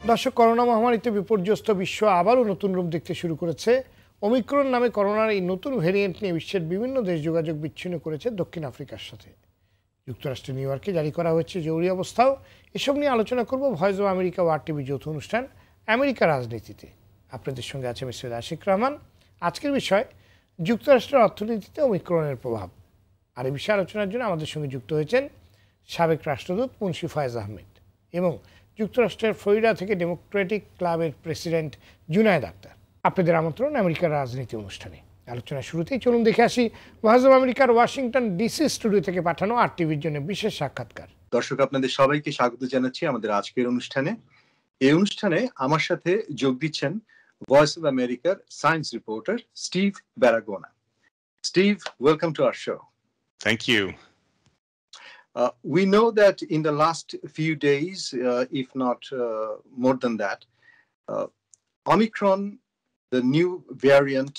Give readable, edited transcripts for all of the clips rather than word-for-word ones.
দর্শক, করোনা মহামারীতে বিপর্যস্ত বিশ্ব আবারও নতুন রূপ দেখতে শুরু করেছে। ওমিক্রন নামে করোনার এই নতুন ভেরিয়েন্ট নিয়ে বিশ্বের বিভিন্ন দেশ যোগাযোগ বিচ্ছিন্ন করেছে দক্ষিণ আফ্রিকার সাথে। যুক্তরাষ্ট্রের নিউ ইয়র্কে জারি করা হয়েছে জরুরি অবস্থাও। এসব নিয়ে আলোচনা করব ভয়েস অব আমেরিকা ও আরটিভি যৌথ অনুষ্ঠান আমেরিকা রাজনীতিতে। আপনাদের সঙ্গে আছে আমি সৈয়দ আশিক রহমান। আজকের বিষয় যুক্তরাষ্ট্রের অর্থনীতিতে ওমিক্রনের প্রভাব। আর এই বিষয়ে আলোচনার জন্য আমাদের সঙ্গে যুক্ত হয়েছেন সাবেক রাষ্ট্রদূত মুন্সি ফয়েজ আহমেদ এবং যুক্তরাষ্ট্রের ফ্লোরিডা থেকে ডেমোক্রেটিক ক্লাবের প্রেসিডেন্ট জুনায়েদ আক্তার। আপনাদের আমন্ত্রণ আমেরিকার রাজনীতি অনুষ্ঠানে। আলোচনা শুরুতেই চলুন দেখে আসি ভয়েস অব আমেরিকার ওয়াশিংটন ডিসি স্টুডিও থেকে পাঠানো আরটিভির জন্য বিশেষ সাক্ষাৎকার। দর্শক, আপনাদের সবাইকে স্বাগত জানাচ্ছি আমাদের আজকের অনুষ্ঠানে। এই অনুষ্ঠানে আমার সাথে যোগ দিচ্ছেন ভয়েস অব আমেরিকার science reporter Steve Baragona. Steve, welcome to our show. Thank you. We know that in the last few days, if not more than that, Omicron, the new variant,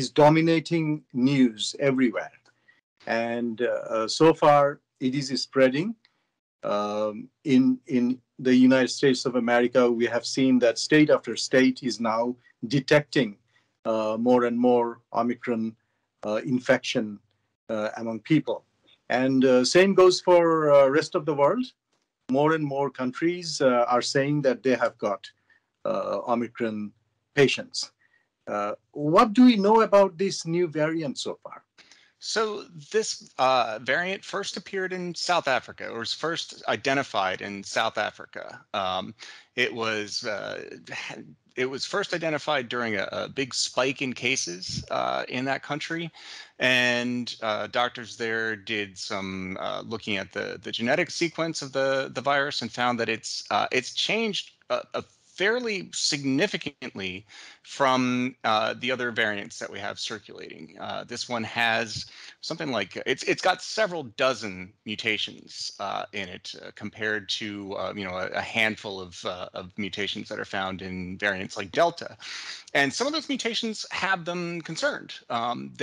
is dominating news everywhere. And so far, it is spreading. In the United States of America, we have seen that state after state is now detecting more and more Omicron infection among people. And same goes for rest of the world. More and more countries are saying that they have got Omicron patients. What do we know about this new variant so far? So this variant first appeared in South Africa, or was first identified in South Africa. It was first identified during a big spike in cases in that country, and doctors there did some looking at the genetic sequence of the virus and found that it's changed a fairly significantly from the other variants that we have circulating. This one has something like it's got several dozen mutations in it compared to a handful of mutations that are found in variants like Delta. And some of those mutations have them concerned.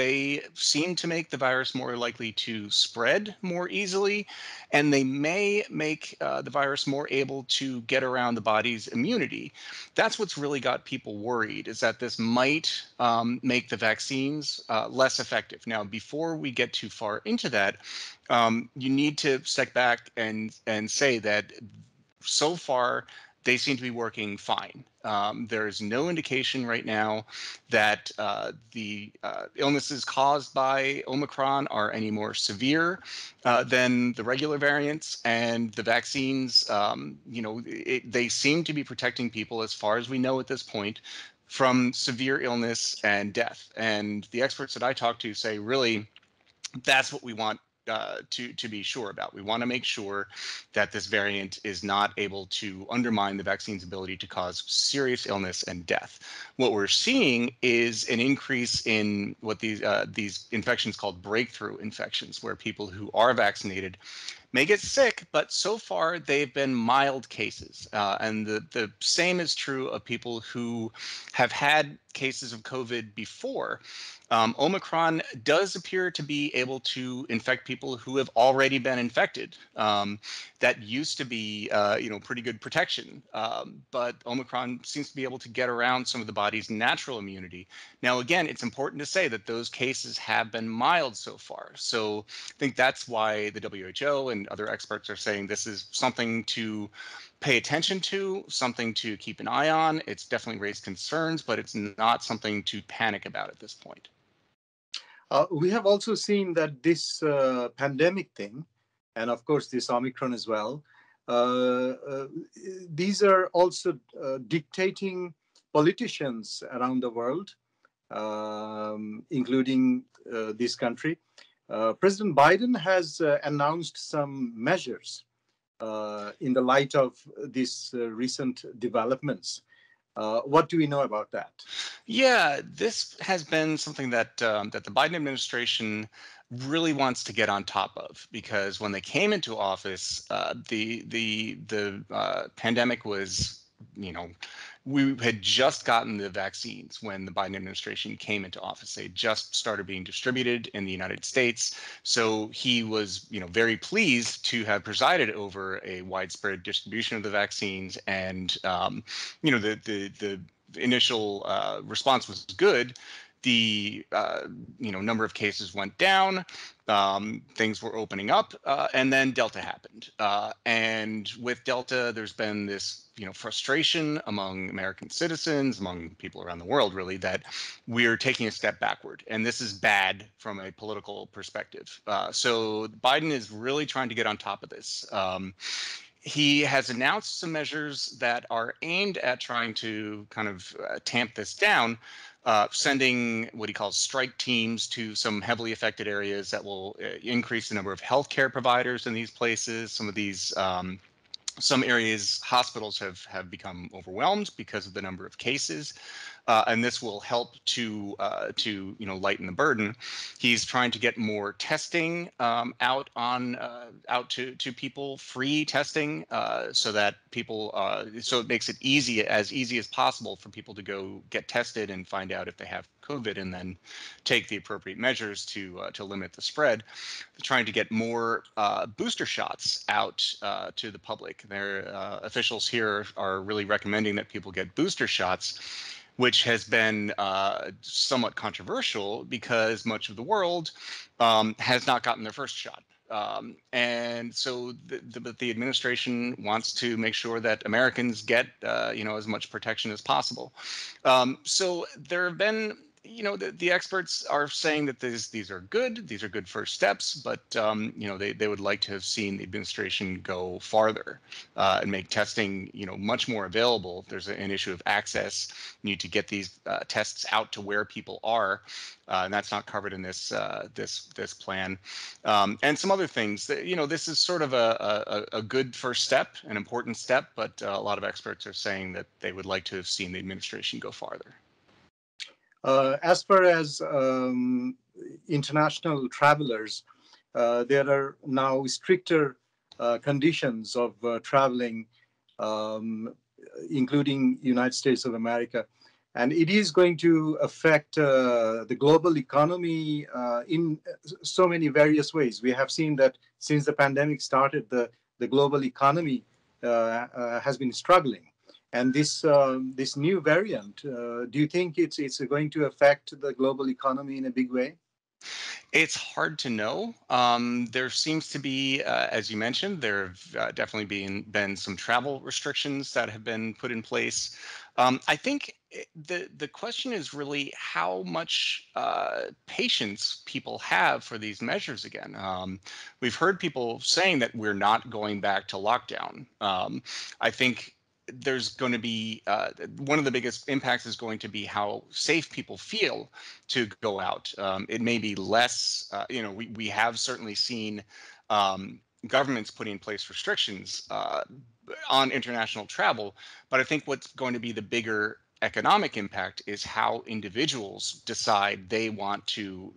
They seem to make the virus more likely to spread more easily, and they may make the virus more able to get around the body's immunity. That's what's really got people worried, is that this might make the vaccines less effective. Now, before we get too far into that, you need to step back and say that so far, they seem to be working fine. There is no indication right now that the illnesses caused by Omicron are any more severe than the regular variants, and the vaccines, they seem to be protecting people, as far as we know at this point, from severe illness and death. And the experts that I talk to say, really, that's what we want to be sure about. We want to make sure that this variant is not able to undermine the vaccine's ability to cause serious illness and death. What we're seeing is an increase in what these infections called breakthrough infections, where people who are vaccinated may get sick, but so far they've been mild cases. And the same is true of people who have had cases of COVID before. Omicron does appear to be able to infect people who have already been infected. That used to be, pretty good protection. But Omicron seems to be able to get around some of the body's natural immunity. Now, again, it's important to say that those cases have been mild so far. So I think that's why the WHO and other experts are saying this is something to pay attention to, something to keep an eye on. It's definitely raised concerns, but it's not something to panic about at this point. We have also seen that this pandemic thing, and of course this Omicron as well, these are also dictating politicians around the world, including this country. President Biden has announced some measures in the light of these recent developments. What do we know about that? Yeah, this has been something that that the Biden administration really wants to get on top of, because when they came into office, the pandemic was we had just gotten the vaccines when the Biden administration came into office. They just started being distributed in the United States. So he was, very pleased to have presided over a widespread distribution of the vaccines. And, the initial response was good. The number of cases went down, things were opening up, and then Delta happened. And with Delta, there's been this frustration among American citizens, among people around the world, really, that we're taking a step backward, and this is bad from a political perspective. So Biden is really trying to get on top of this. He has announced some measures that are aimed at trying to kind of tamp this down, sending what he calls strike teams to some heavily affected areas that will increase the number of healthcare providers in these places. Some of these, some areas, hospitals have become overwhelmed because of the number of cases. And this will help to lighten the burden. He's trying to get more testing out to people, free testing, so that people so it makes it easy as possible for people to go get tested and find out if they have COVID, and then take the appropriate measures to limit the spread. They're trying to get more booster shots out to the public. Their officials here are really recommending that people get booster shots, which has been somewhat controversial because much of the world has not gotten their first shot. And so the administration wants to make sure that Americans get, as much protection as possible. So there have been, the experts are saying that these are good first steps, but they would like to have seen the administration go farther and make testing much more available. There's an issue of access. You need to get these tests out to where people are, and that's not covered in this plan. And some other things that, this is sort of a good first step, an important step, but a lot of experts are saying that they would like to have seen the administration go farther. As far as international travelers, there are now stricter conditions of traveling, including United States of America. And it is going to affect the global economy in so many various ways. We have seen that since the pandemic started, the global economy has been struggling. And this new variant, do you think it's going to affect the global economy in a big way? It's hard to know. There seems to be, as you mentioned, there have definitely been some travel restrictions that have been put in place. I think the question is really how much patience people have for these measures again. We've heard people saying that we're not going back to lockdown. I think there's going to be one of the biggest impacts is going to be how safe people feel to go out. It may be less, we have certainly seen governments putting in place restrictions on international travel, but I think what's going to be the bigger economic impact is how individuals decide they want to,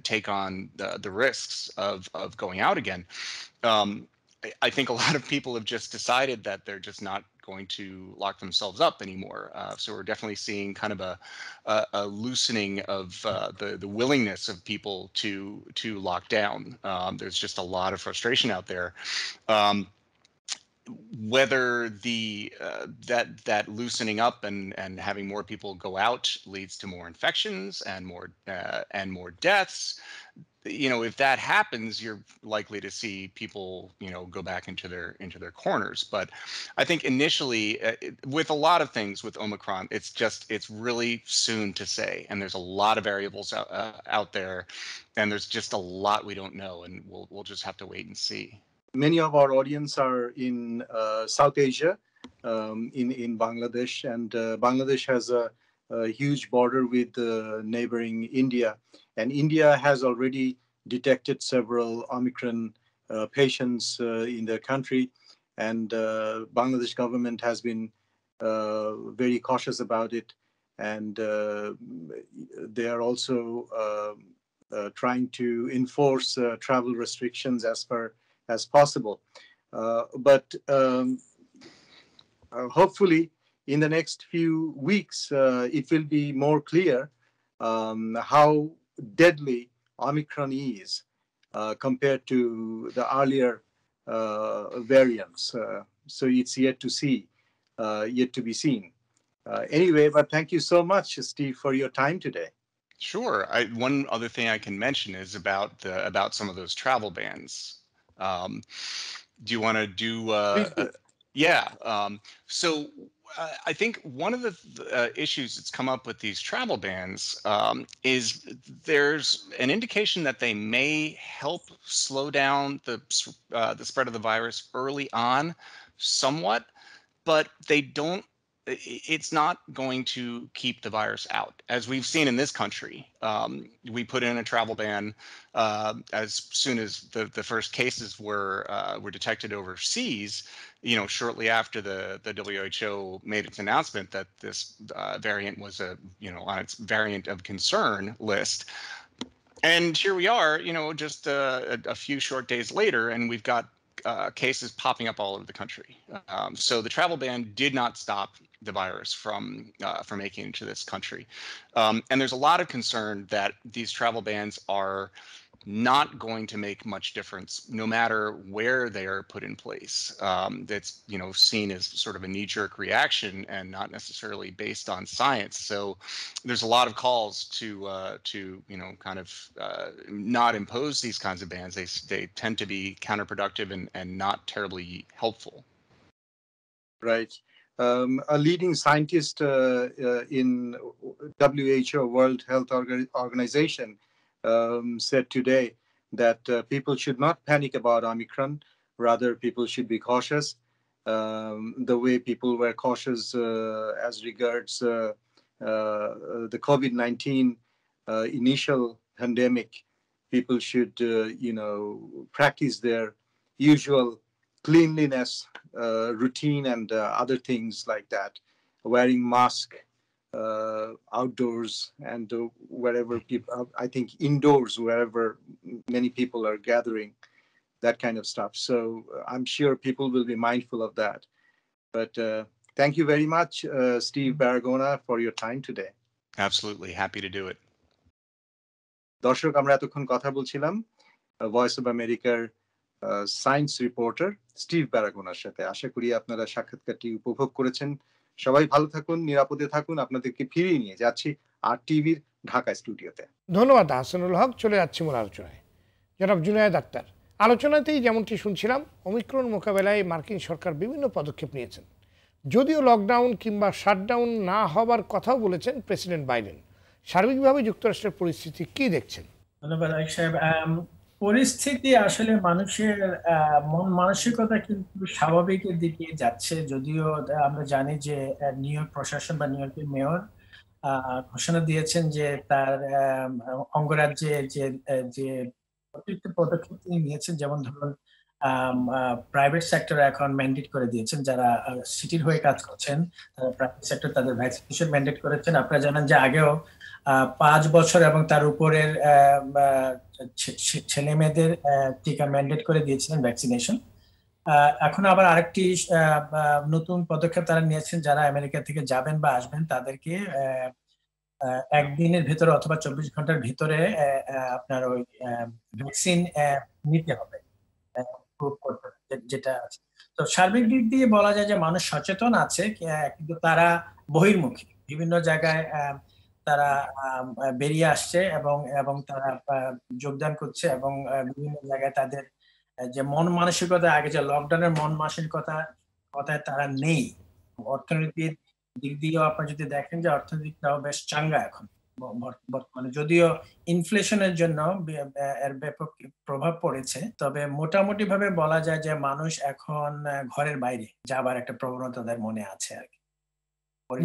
take on the risks of going out again. I think a lot of people have just decided that they're just not going to lock themselves up anymore. So we're definitely seeing kind of a loosening of the willingness of people to lock down. There's just a lot of frustration out there. Whether that loosening up and having more people go out leads to more infections and more deaths, if that happens, you're likely to see people, go back into their corners. But I think initially, with a lot of things with Omicron, it's really soon to say, and there's a lot of variables out there, and there's just a lot we don't know, and we'll just have to wait and see. Many of our audience are in South Asia, in Bangladesh, and Bangladesh has a huge border with neighboring India. And India has already detected several Omicron patients in their country. And Bangladesh government has been very cautious about it. And they are also trying to enforce travel restrictions as far as possible. But hopefully, in the next few weeks, it will be more clear how deadly Omicron is compared to the earlier variants. So it's yet to see, yet to be seen. Anyway, but thank you so much, Steve, for your time today. Sure. One other thing I can mention is about some of those travel bans. Do you want to do? Yeah. So I think one of the issues that's come up with these travel bans is there's an indication that they may help slow down the spread of the virus early on, somewhat, but they don't. It's not going to keep the virus out. As we've seen in this country, we put in a travel ban as soon as the first cases were detected overseas. Shortly after the WHO made its announcement that this variant was on its variant of concern list. And here we are, just a few short days later, and we've got cases popping up all over the country. So the travel ban did not stop the virus from making it into this country. And there's a lot of concern that these travel bans are not going to make much difference no matter where they are put in place. That's seen as sort of a knee-jerk reaction and not necessarily based on science. So there's a lot of calls to kind of not impose these kinds of bans. They tend to be counterproductive and not terribly helpful. Right. A leading scientist in WHO, World Health Organization, said today that people should not panic about Omicron. Rather, people should be cautious. The way people were cautious as regards the COVID-19 initial pandemic, people should, practice their usual cleanliness routine and other things like that, wearing mask outdoors and wherever people, I think indoors, wherever many people are gathering, that kind of stuff. So I'm sure people will be mindful of that. But thank you very much, Steve Baragona, for your time today. Absolutely. Happy to do it. দর্শক, আমরা এতক্ষণ কথা বলছিলাম voice of আমেরিকার science reporter Steve ব্যারাগোনার সাথে। আশা করি আপনারা সাক্ষাৎকারটি উপভোগ করেছেন। সবাই ভালো থাকুন, নিরাপদে থাকুন। আপনাদেরকে ফিরিয়ে নিয়ে যাচ্ছি RTVর ঢাকা স্টুডিওতে। ধন্যবাদ হাসানুল হক। চলে যাচ্ছি মূল আলোচনায়। জনাব জুনায়েদ আক্তার, আলোচনাতেই যেমনটি শুনছিলাম, ওমিক্রন মোকাবেলায় মার্কিন সরকার বিভিন্ন পদক্ষেপ নিয়েছেন। যদিও লকডাউন কিংবা শাটডাউন না হবার কথাও বলেছেন প্রেসিডেন্ট বাইডেন। সার্বিকভাবে যুক্তরাষ্ট্রের পরিস্থিতি কি দেখছেন? ধন্যবাদ সাহেব। পরিস্থিতি আসলে মানুষের মন মানসিকতা কিন্তু স্বাভাবিকের দিকে যাচ্ছে। যদিও আমরা জানি যে নিউ ইয়র্ক প্রশাসন বা নিউ ইয়র্কের মেয়র ঘোষণা দিয়েছেন যে তার অঙ্গরাজ্যে যে অতিরিক্ত পদক্ষেপ তিনি নিয়েছেন, যেমন ধরুন প্রাইভেট সেক্টর এখন ম্যান্ডেট করে দিয়েছেন, যারা সিটির হয়ে কাজ করছেন তারা প্রাইভেট সেক্টর তাদের ভ্যাকসিনেশন ম্যান্ডেট করেছেন। আপনারা জানেন যে আগেও 5 বছর এবং তার উপরের ছেলে মেয়েদের টিকা ম্যান্ডেট করে দিয়েছিলেন ভ্যাকসিনেশন। এখন আবার আরেকটি নতুন পদক্ষেপ তারা নিয়েছেন, যারা আমেরিকা থেকে যাবেন বা আসবেন তাদেরকে একদিনের ভিতরে অথবা 24 ঘন্টার ভিতরে আপনার ওই ভ্যাকসিন নিতে হবে, যেটা আছে। তো সার্বিক দিক দিয়ে বলা যায় যে মানুষ সচেতন আছে, কিন্তু তারা বহির্মুখী। বিভিন্ন জায়গায় তারা বেরিয়ে আসছে এবং তারা যোগদান করছে, এবং বিভিন্ন জায়গায় তাদের যে মন মানসিকতা, আগে যে লকডাউনের মন মানসিকতায় তারা নেই। অর্থনীতির দিক দিয়েও আপনারা যদি দেখেন যে অর্থনীতিটাও বেশ চাঙ্গা এখন বর্তমানে, যদিও ইনফ্লেশনের জন্য এর ব্যাপক প্রভাব পড়েছে, তবে মোটামুটি ভাবে বলা যায় যে মানুষ এখন ঘরের বাইরে যাবার একটা প্রবণতা তাদের মনে আছে আর কি।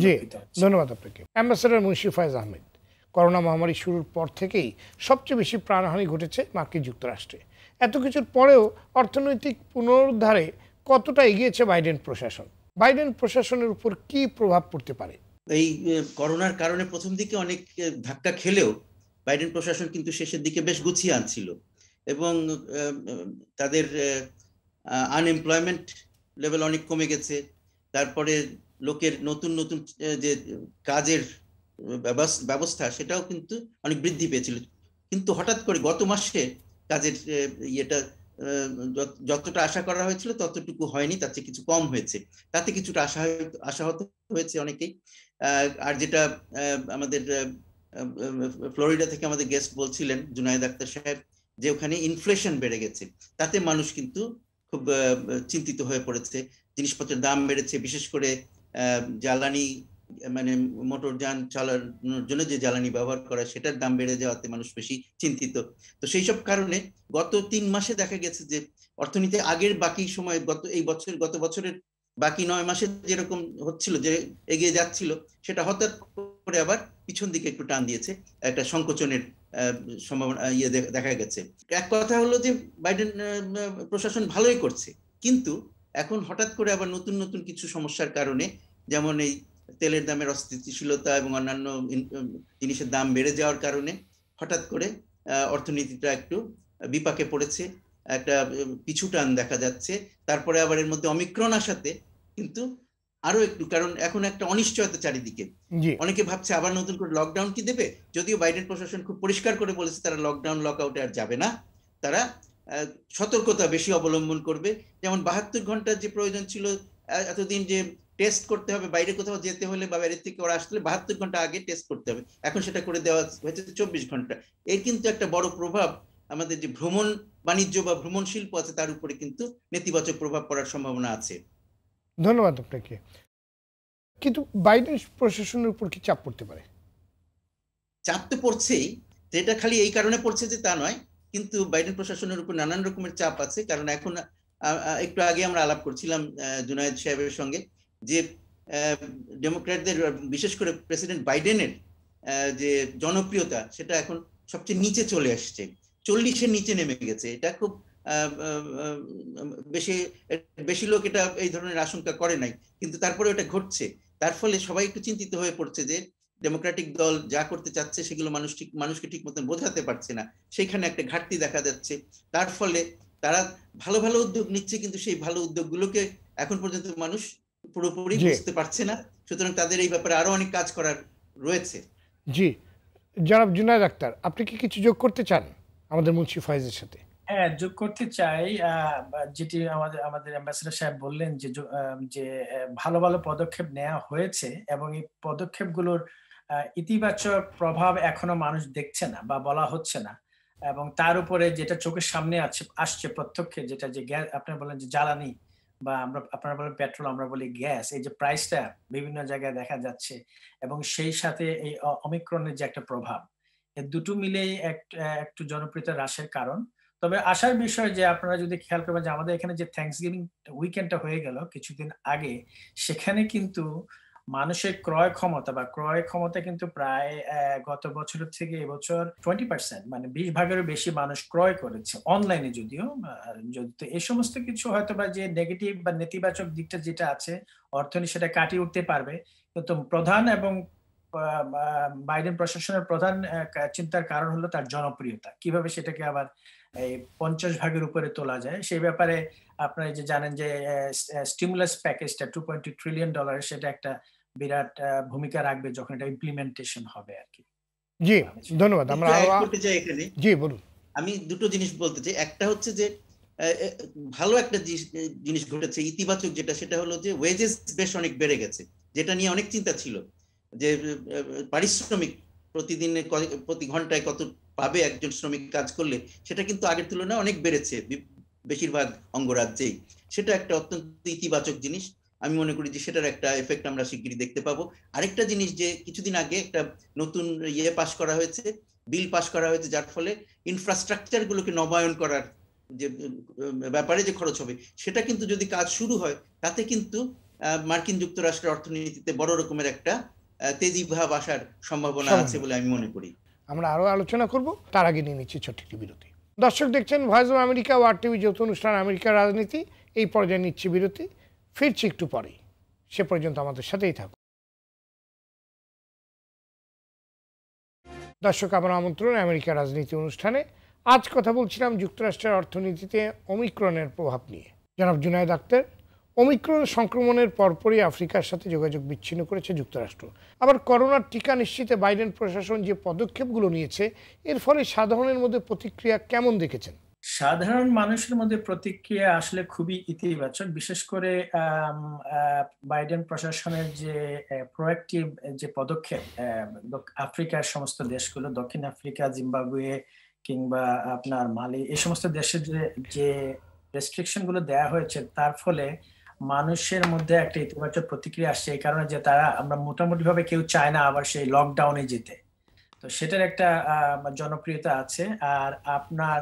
জি, ধন্যবাদ আপনাকে। অ্যাম্বাসেডর মুন্সি ফয়েজ আহমেদ, করোনা মহামারী শুরুর পর থেকেই সবচেয়ে বেশি প্রাণহানি ঘটেছে মার্কিন যুক্তরাষ্ট্রে। এত কিছুর পরেও অর্থনৈতিক পুনরুদ্ধারে কতটা এগিয়েছে বাইডেন প্রশাসন? বাইডেন প্রশাসনের উপর কি প্রভাব পড়তে পারে? এই করোনার কারণে প্রথম দিকে অনেক ধাক্কা খেলেও বাইডেন প্রশাসন কিন্তু শেষের দিকে বেশ গুছিয়ে আনছিল, এবং তাদের আনএমপ্লয়মেন্ট লেভেল অনেক কমে গেছে। তারপরে লোকের নতুন নতুন যে কাজের ব্যবস্থা সেটাও কিন্তু অনেক বৃদ্ধি পেয়েছিল, কিন্তু হঠাৎ করে গত মাসে কাজের ইয়েটা যতটা আশা করা হয়েছিল ততটুকু হয়নি, তার চেয়ে কিছু কম হয়েছে। তাতে কিছুটা আশাহত হয়েছে অনেকেই। আর যেটা আমাদের ফ্লোরিডা থেকে আমাদের গেস্ট বলছিলেন জুনায়েদ আক্তার সাহেব, যে ওখানে ইনফ্লেশন বেড়ে গেছে, তাতে মানুষ কিন্তু খুব চিন্তিত হয়ে পড়েছে। জিনিসপত্রের দাম বেড়েছে, বিশেষ করে জ্বালানি মানে মোটরযান চালানোর জন্য যে জ্বালানি ব্যবহার করা সেটার দাম বেড়ে যাওয়াতে মানুষ বেশি চিন্তিত। তো সেই সব কারণে গত 3 মাসে দেখা গেছে যে অর্থনীতি আগের বাকি সময় গত বছরের বাকি 9 মাসে যেরকম হচ্ছিল, যে এগিয়ে যাচ্ছিল, সেটা হঠাৎ করে আবার পিছন দিকে একটু টান দিয়েছে, একটা সংকোচনের সম্ভাবনা দেখা গেছে। এক কথা হলো যে বাইডেন প্রশাসন ভালোই করছে, কিন্তু এখন হঠাৎ করে আবার নতুন নতুন কিছু সমস্যার কারণে, যেমন এই তেলের দামের অস্থিতিশীলতা এবং অন্যান্য জিনিসের দাম বেড়ে যাওয়ার কারণে হঠাৎ করে অর্থনীতিটা একটু বিপাকে পড়েছে, একটা পিছু টান দেখা যাচ্ছে। তারপরে আবার এর মধ্যে অমিক্রন আসাতে কিন্তু আরো একটু, কারণ এখন একটা অনিশ্চয়তা চারিদিকে, অনেকে ভাবছে আবার নতুন করে লকডাউন কি দেবে, যদিও বাইডেন প্রশাসন খুব পরিষ্কার করে বলেছে তারা লকডাউন লকআউটে আর যাবে না, তারা সতর্কতা বেশি অবলম্বন করবে। যেমন 72 ঘন্টার যে প্রয়োজন ছিল এতদিন, যে টেস্ট করতে হবে, বাইরে কোথাও যেতে হলে বা বাইরে থেকে ওরা আসলে 72 ঘন্টা আগে টেস্ট করতে হবে, এখন সেটা করে দেওয়া হয়েছে 24 ঘন্টা। এর কিন্তু একটা বড় প্রভাব আমাদের যে ভ্রমণ বাণিজ্য বা ভ্রমণ শিল্প আছে তার উপরে কিন্তু নেতিবাচক প্রভাব পড়ার সম্ভাবনা আছে। ধন্যবাদ আপনাকে। কিন্তু বাইডেন প্রশাসনের উপর কি চাপ পড়তে পারে? চাপ তো পড়ছেই, যেটা খালি এই কারণে পড়ছে যে তা নয়, কিন্তু বাইডেন প্রশাসনের উপর নানান রকমের চাপ আছে। কারণ এখন একটু আগে আমরা আলাপ করছিলাম জুনায়েদ সাহেবের সঙ্গে, যে ডেমোক্র্যাটদের বিশেষ করে প্রেসিডেন্ট বাইডেনের যে জনপ্রিয়তা সেটা এখন সবচেয়ে নিচে চলে আসছে, 40-এর নিচে নেমে গেছে। এটা খুব বেশি লোক এটা এই ধরনের আশঙ্কা করে নাই, কিন্তু তারপরে ওটা ঘটছে। তার ফলে সবাই একটু চিন্তিত হয়ে পড়ছে যে ডেমোক্রেটিক দল যা করতে চাচ্ছে সেগুলো মানুষকে ঠিক মতন বোঝাতে পারছে না, সেইখানে একটা ঘাটতি দেখা যাচ্ছে। তার ফলে তারা ভালো ভালো উদ্যোগ নিচ্ছে, কিন্তু সেই ভালো উদ্যোগগুলোকে এখন পর্যন্ত মানুষ পুরোপুরি বুঝতে পারছে না। সুতরাং তাদের এই ব্যাপারে আরো অনেক কাজ করার রয়েছে। জি, জনাব জুনায়েদ আক্তার, আপনি কি কিছু যোগ করতে চান আমাদের মুন্সি ফয়েজের সাথে? হ্যাঁ, যোগ করতে চাই। যেটি আমাদের অ্যাম্বাসেডর সাহেব বললেন যে ভালো ভালো পদক্ষেপ নেওয়া হয়েছে এবং এই পদক্ষেপগুলোর ইতিবাচক প্রভাব এখনো মানুষ দেখছে না বা বলা হচ্ছে না। এবং তার উপরে যেটা চোখের সামনে আসছে প্রত্যক্ষে, যেটা যে গ্যাস আপনারা বলেন যে জ্বালানি, বা আপনারা বলেন পেট্রোল, আমরা বলি গ্যাস, এই যে প্রাইসটা বিভিন্ন জায়গায় দেখা যাচ্ছে, এবং সেই সাথে এই অমিক্রনের যে একটা প্রভাব, এই দুটো মিলেই একটু জনপ্রিয়তা হ্রাসের কারণ। তবে আশার বিষয় যে আপনারা যদি খেয়াল করবেন যে আমাদের এখানে যে থ্যাঙ্কসগিভিং উইকেন্ডটা হয়ে গেল কিছুদিন আগে, সেখানে কিন্তু মানুষের ক্রয় ক্ষমতা কিন্তু প্রায় গত বছরের থেকে এবছর 20%, মানে 20 ভাগেরও বেশি মানুষ ক্রয় করেছে অনলাইনে। যদিও এই সমস্ত কিছু হয়তো বা যে নেগেটিভ বা নেতিবাচক দিকটা যেটা আছে অর্থনীতি সেটা কাটিয়ে উঠতে পারবে, কিন্তু প্রধান এবং বাইডেন প্রশাসনের প্রধান চিন্তার কারণ হলো তার জনপ্রিয়তা, কিভাবে সেটাকে আবার এই 50 ভাগের উপরে তোলা যায়। সেই ব্যাপারে আপনারা যে জানেন যে স্টিমুলাস প্যাকেজটা $2.2 ট্রিলিয়ন, সেটা একটা বিরাট ভূমিকা রাখবে যখন এটা ইমপ্লিমেন্টেশন হবে আর কি। জি, ধন্যবাদ। আমরা করতে চাই এখানে। জি, বলুন। আমি দুটো জিনিস বলতে চাই। একটা হচ্ছে যে ভালো একটা জিনিস ঘটেছে ইতিবাচক, যেটা সেটা হলো যে ওয়েজেস বেশ অনেক বেড়ে গেছে, যেটা নিয়ে অনেক চিন্তা ছিল যে পারিশ্রমিক প্রতিদিনে প্রতি ঘন্টায় কত পাবে একজন শ্রমিক কাজ করলে, সেটা কিন্তু আগের তুলনায় অনেক বেড়েছে বেশিরভাগ অঙ্গরাজ্যেই। সেটা একটা অত্যন্ত ইতিবাচক জিনিস। আমি মনে করি যে সেটার একটা এফেক্ট আমরা শিগগিরই দেখতে পাবো। আরেকটা জিনিস, যে কিছুদিন আগে একটা নতুন পাস করা হয়েছে, বিল পাস করা হয়েছে, যার ফলে ইনফ্রাস্ট্রাকচার গুলোকে নবায়ন করার যে ব্যাপারে যে খরচ হবে, সেটা কিন্তু যদি কাজ শুরু হয় তাতে কিন্তু মার্কিন যুক্তরাষ্ট্রের অর্থনীতিতে বড় রকমের একটা তেজি ভাব আসার সম্ভাবনা আছে বলে আমি মনে করি। আমরা আরো আলোচনা করব, তার আগে নিয়ে নিচ্ছি ছোট্ট একটি বিরতি। দর্শক দেখছেন ভয়েস অফ আমেরিকা ও আর টিভি যৌথ অনুষ্ঠান আমেরিকার রাজনীতি। এই পর্যায়ে নিচ্ছি বিরতি, ফিরছি একটু পরেই। সে পর্যন্ত আমাদের সাথেই থাকুন। দর্শক, আমার আমন্ত্রণ আমেরিকার রাজনীতি অনুষ্ঠানে। আজ কথা বলছিলাম যুক্তরাষ্ট্রের অর্থনীতিতে ওমিক্রনের প্রভাব নিয়ে। জনাব জুনায়েদ আক্তার, ওমিক্রন সংক্রমণের পরপরই আফ্রিকার সাথে যোগাযোগ বিচ্ছিন্ন করেছে যুক্তরাষ্ট্র। আবার করোনার টিকা নিশ্চিতে বাইডেন প্রশাসন যে পদক্ষেপগুলো নিয়েছে এর ফলে সাধারণের মধ্যে প্রতিক্রিয়া কেমন দেখেছেন? সাধারণ মানুষের মধ্যে প্রতিক্রিয়া আসলে খুবই ইতিবাচক, বিশেষ করে বাইডেন প্রশাসনের যে প্রোঅ্যাক্টিভ যে পদক্ষেপ আফ্রিকার সমস্ত দেশগুলো, দক্ষিণ আফ্রিকা, জিম্বাবুয়ে কিংবা আপনার মালি, এই সমস্ত দেশে যে রেস্ট্রিকশন গুলো দেওয়া হয়েছে তার ফলে মানুষের মধ্যে একটা ইতিবাচক প্রতিক্রিয়া আসছে। এই কারণে যে তারা, আমরা মোটামুটি ভাবে কেউ চায় না আবার সেই লকডাউনে যেতে, তো সেটার একটা জনপ্রিয়তা আছে। আর আপনার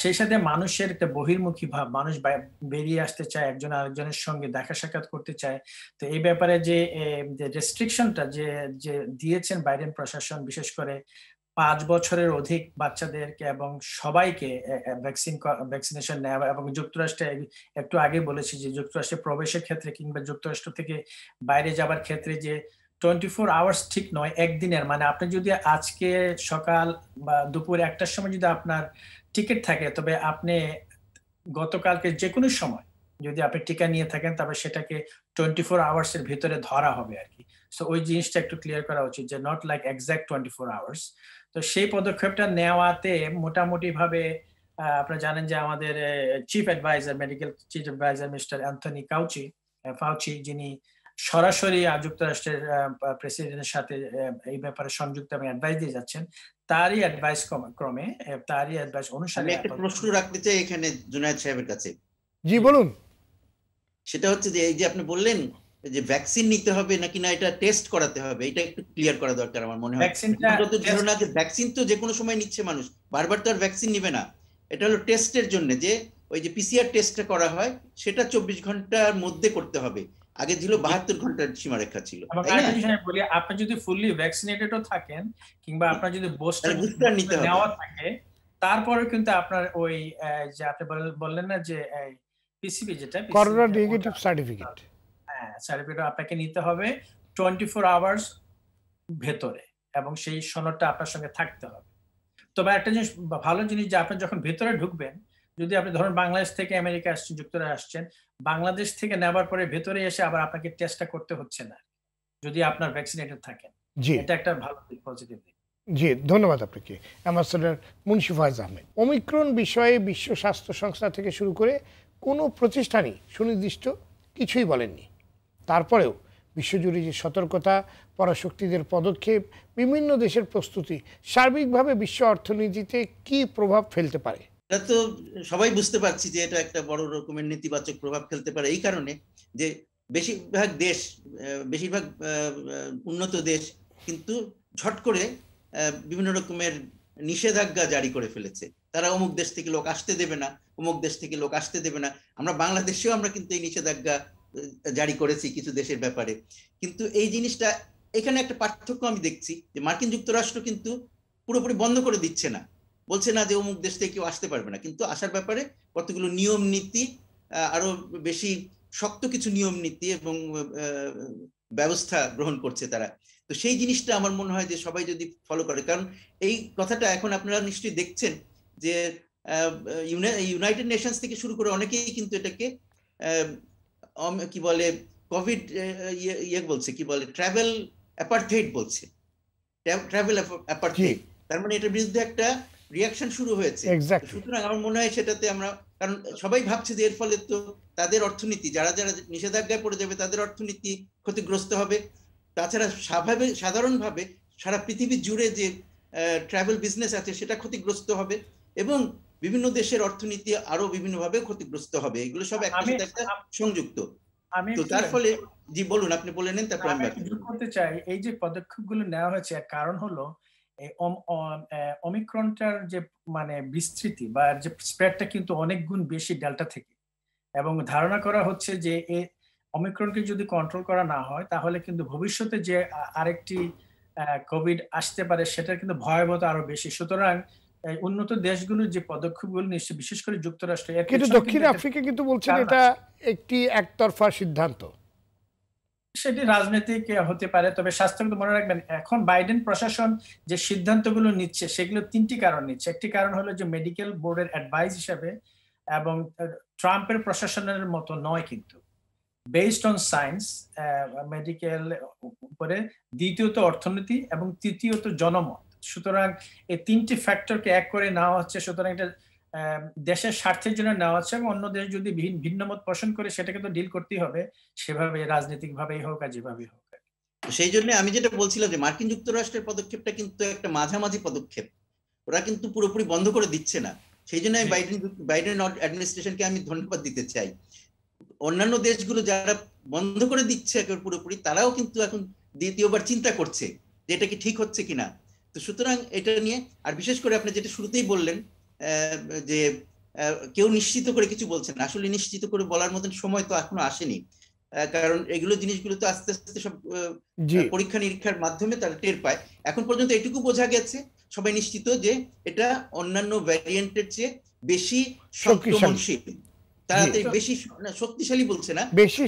সেই সাথে মানুষের একটা বহির্মুখী ভাব, মানুষ বেরিয়ে আসতে চায়, একজন আরেকজনের সঙ্গে দেখা সাক্ষাৎ করতে চায়। তো এই ব্যাপারে যে রেস্ট্রিকশনটা যে দিয়েছেন বাইডেন প্রশাসন, বিশেষ করে 5 বছরের অধিক বাচ্চাদেরকে এবং সবাইকে ভ্যাকসিনেশন নেওয়া, এবং যুক্তরাষ্ট্রে একটু আগে বলেছি যে যুক্তরাষ্ট্রে প্রবেশের ক্ষেত্রে কিংবা যুক্তরাষ্ট্র থেকে বাইরে যাবার ক্ষেত্রে যে 24 আওয়ার্স ঠিক নয়, একদিনের, মানে আপনি যদি আজকে সকাল বা দুপুর 1টার সময় যদি আপনার টিকিট থাকে, তবে আপনি গতকালকে যে কোনো সময় যদি আপনি টিকা নিয়ে থাকেন তবে সেটাকে 24 আওয়ার্স এর ভিতরে ধরা হবে আর কি। সো ওই জিনিসটা একটু ক্লিয়ার করা উচিত যে নট লাইক এক্সাক্ট 24 আওয়ার্স। তো সেই পদক্ষেপটা নেওয়াতে মোটামুটি ভাবে আপনারা জানেন যে আমাদের chief adviser, medical chief adviser mister Anthony Fauci, যিনি সরাসরি যুক্তরাষ্ট্রের প্রেসিডেন্টের সাথে এই ব্যাপারে সংযুক্ত এবং অ্যাডভাইস দিয়ে যাচ্ছেন, তারই অ্যাডভাইস ক্রমে, তারই অ্যাডভাইস অনুসারে আমি একটা প্রশ্ন রাখতে চাই এখানে জুনায়েদ সাহেবের কাছে। জি বলুন। সেটা হচ্ছে যে এই যে আপনি বললেন যে ভ্যাকসিন নিতে হবে নাকি না এটা টেস্ট করাতে হবে, এটা একটু ক্লিয়ার করা দরকার আমার মনে হয়। ধারণা যে ভ্যাকসিন তো যে কোনো সময় নিচ্ছে মানুষ, বারবার তো আর ভ্যাকসিন নিবে না। এটা হলো টেস্টের জন্য, যে ওই যে পিসিআর টেস্টটা করা হয় সেটা 24 ঘন্টার মধ্যে করতে হবে, আগে ছিল 72 ঘন্টার সীমারেখা ছিল। বলি, আপনি যদি ফুললি ভ্যাকসিনেটেডও থাকেন কিংবা আপনার যদি বুস্টার নিতে নেওয়া থাকে, তারপরে কিন্তু আপনার ওই যে আপনি বললেন না যে পিসিবি, যেটা করোনা নেগেটিভ সার্টিফিকেট, সার্টিফিকেট আপনাকে নিতে হবে 24 আওয়ার্স ভেতরে, এবং সেই সনদটা আপনার সঙ্গে থাকতে হবে। তবে একটা জিনিস, ভালো জিনিস, যে আপনি যখন ভেতরে ঢুকবেন, যদি আপনি ধরুন বাংলাদেশ থেকে আমেরিকা আসছেন, যুক্তরাষ্ট্রে আসছেন, বাংলাদেশ থেকে নেবার পরে ভেতরে এসে আবার আপনাকে টেস্টটা করতে হচ্ছে না যদি আপনার ভ্যাকসিনেটেড থাকেন। জি, এটা একটা ভালো দিক, পজিটিভ দিক। জি, ধন্যবাদ আপনাকে অ্যাম্বাসেডর মুন্সি ফয়েজ আহমেদ। ওমিক্রন বিষয়ে বিশ্ব স্বাস্থ্য সংস্থা থেকে শুরু করে কোনো প্রতিষ্ঠানই সুনির্দিষ্ট কিছুই বলেননি। তারপরেও বিশ্বজুড়ে যে সতর্কতা, পরাশক্তিদের পদক্ষেপ, বিভিন্ন দেশের প্রস্তুতি সার্বিকভাবে বিশ্ব অর্থনীতিতে কি প্রভাব ফেলতে পারে, এটা তো সবাই বুঝতে পারছি যে এটা একটা বড় রকমের নেতিবাচক প্রভাব ফেলতে পারে। এই কারণে যে বেশিরভাগ উন্নত দেশ কিন্তু ঝট করে বিভিন্ন রকমের নিষেধাজ্ঞা জারি করে ফেলেছে। তারা অমুক দেশ থেকে লোক আসতে দেবে না, অমুক দেশ থেকে লোক আসতে দেবে না। আমরা বাংলাদেশেও আমরা কিন্তু এই নিষেধাজ্ঞা জারি করেছি কিছু দেশের ব্যাপারে। কিন্তু এই জিনিসটা, এখানে একটা পার্থক্য আমি দেখছি যে মার্কিন যুক্তরাষ্ট্র কিন্তু পুরোপুরি বন্ধ করে দিচ্ছে না, বলছে না যে অমুক দেশ থেকে কেউ আসতে পারবে না, কিন্তু আসার ব্যাপারে কতগুলো নিয়ম নীতি, আরো বেশি শক্ত কিছু নিয়ম নীতি এবং ব্যবস্থা গ্রহণ করছে তারা। তো সেই জিনিসটা আমার মনে হয় যে সবাই যদি ফলো করে, কারণ এই কথাটা এখন আপনারা নিশ্চয়ই দেখছেন যে ইউনাইটেড নেশনস থেকে শুরু করে অনেকেই কিন্তু এটাকে কি বলে কোভিড বলছে, কি বলে ট্রাভেল অ্যাপার্থাইড বলছে, ট্রাভেল অ্যাপার্থাইড। তার মানে এটার বিরুদ্ধে একটা রিয়াকশন শুরু হয়েছে। সুতরাং আমার মনে হয় সেটাতে আমরা, কারণ সবাই ভাবছে যে এর ফলে তো তাদের অর্থনীতি, যারা যারা নিষেধাজ্ঞায় পড়ে যাবে তাদের অর্থনীতি ক্ষতিগ্রস্ত হবে। তাছাড়া সাধারণভাবে সারা পৃথিবী জুড়ে যে ট্রাভেল বিজনেস আছে সেটা ক্ষতিগ্রস্ত হবে, এবং বিভিন্ন দেশের অর্থনীতি আরো বিভিন্নভাবে ক্ষতিগ্রস্ত হবে। এগুলো সব একটা সাথে একটা সংযুক্ত। তো তার ফলে, জি বলুন, আপনি বলে নেন, তারপর আমি যোগ করতে চাই। এই যে পদক্ষেপগুলো নেওয়া হয়েছে, কারণ হলো ওমিক্রনটার যে মানে বিস্তৃতি বা যে স্প্রেডটা কিন্তু অনেক গুণ বেশি ডেল্টা থেকে, এবং ধারণা করা হচ্ছে যে এই ওমিক্রনকে যদি কন্ট্রোল করা না হয় তাহলে কিন্তু ভবিষ্যতে যে আরেকটি কোভিড আসতে পারে সেটার কিন্তু ভয়াবহতা আরো বেশি। সুতরাং উন্নত দেশগুলোর যে পদক্ষেপগুলো নিচ্ছে, বিশেষ করে যুক্তরাষ্ট্র, কিন্তু দক্ষিণ আফ্রিকা কিন্তু বলছেন এটা একটি একতরফা সিদ্ধান্ত। সেটি রাজনৈতিক হতে পারে, তবে স্বাস্থ্য মনে রাখবেন এখন বাইডেন প্রশাসন যে সিদ্ধান্তগুলো নিচ্ছে সেগুলো 3টি কারণ নিচ্ছে। একটি কারণ হলো যে মেডিকেল বোর্ডের অ্যাডভাইস হিসাবে, এবং ট্রাম্পের প্রশাসনের মতো নয় কিন্তু, বেসড অন সায়েন্স, মেডিকেল উপরে, দ্বিতীয়ত অর্থনীতি এবং তৃতীয়ত জনমত। সুতরাং এই তিনটি ফ্যাক্টরকে এক করে নেওয়া হচ্ছে। সুতরাং এটা দেশের স্বার্থের জন্য নেওয়া হচ্ছে, এবং অন্য দেশ যদি ভিন্ন মত পোষণ করে সেটাকে তো ডিল করতেই হবে, সেভাবে রাজনৈতিক ভাবেই হোক আর যেভাবেই হোক। সেই জন্য আমি যেটা বলছিলাম যে মার্কিন যুক্তরাষ্ট্রের পদক্ষেপটা কিন্তু একটা মাঝামাঝি পদক্ষেপ, ওরা কিন্তু পুরোপুরি বন্ধ করে দিচ্ছে না। সেই জন্য আমি বাইডেন অ্যাডমিনিস্ট্রেশনকে আমি ধন্যবাদ দিতে চাই। অন্যান্য দেশগুলো যারা বন্ধ করে দিচ্ছে পুরোপুরি, তারাও কিন্তু এখন দ্বিতীয়বার চিন্তা করছে যে এটা কি ঠিক হচ্ছে কিনা। তো সুতরাং এটা নিয়ে, আর বিশেষ করে আপনি যেটা শুরুতেই বললেন যে কেউ নিশ্চিত করে কিছু বলছেন, আসলে নিশ্চিত করে বলার মতন সময় তো এখনো আসেনি, কারণ এগুলো জিনিসগুলো তো আস্তে আস্তে সব পরীক্ষা নিরীক্ষার মাধ্যমে তারা টের পায়। এখন পর্যন্ত এটুকু বোঝা গেছে, সবাই নিশ্চিত যে এটা অন্যান্য ভ্যারিয়েন্টের চেয়ে বেশি সংক্রমণশীল, তাতে বেশি শক্তিশালী বলছে না, বেশি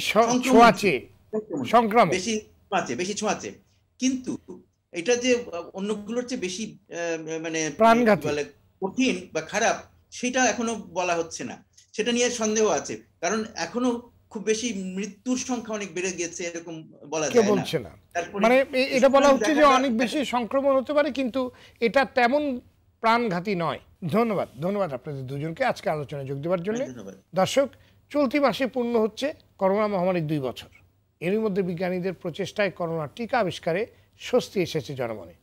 ছোঁয়াচে, কিন্তু এটা যে অন্যগুলোর চেয়ে বেশি মানে কঠিন বা খারাপ সেটা এখনো বলা হচ্ছে না। সেটা নিয়ে সন্দেহ আছে, কারণ এখনো খুব বেশি মৃত্যুর সংখ্যা অনেক বেড়ে গেছে এরকম বলা যায় না। মানে এটা বলা হচ্ছে যে অনেক বেশি সংক্রমণ হতে পারে, কিন্তু এটা তেমন প্রাণঘাতী নয়। ধন্যবাদ আপনাদের দুজনকে আজকে আলোচনায় যোগ দেওয়ার জন্য। দর্শক, চলতি মাসে পূর্ণ হচ্ছে করোনা মহামারীর 2 বছর। এরই মধ্যে বিজ্ঞানীদের প্রচেষ্টায় করোনার টিকা আবিষ্কারে স্বস্তি এসেছে জনমনে।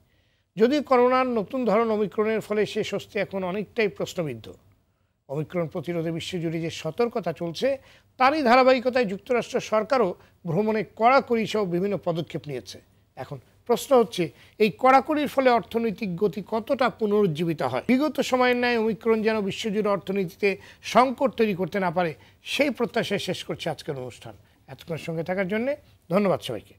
যদিও করোনার নতুন ধরন ওমিক্রনের ফলে সে স্বস্তি এখন অনেকটাই প্রশ্নবিদ্ধ। ওমিক্রন প্রতিরোধে বিশ্বজুড়ে যে সতর্কতা চলছে, তারই ধারাবাহিকতায় যুক্তরাষ্ট্র সরকারও ভ্রমণে কড়াকড়ি সহ বিভিন্ন পদক্ষেপ নিয়েছে। এখন প্রশ্ন হচ্ছে, এই কড়াকড়ির ফলে অর্থনৈতিক গতি কতটা পুনরুজ্জীবিত হয়? বিগত সময়ের ন্যায় ওমিক্রন যেন বিশ্বজুড়ে অর্থনীতিতে সংকট তৈরি করতে না পারে, সেই প্রত্যাশায় শেষ করছে আজকের অনুষ্ঠান। এতক্ষণ সঙ্গে থাকার জন্য ধন্যবাদ সবাইকে।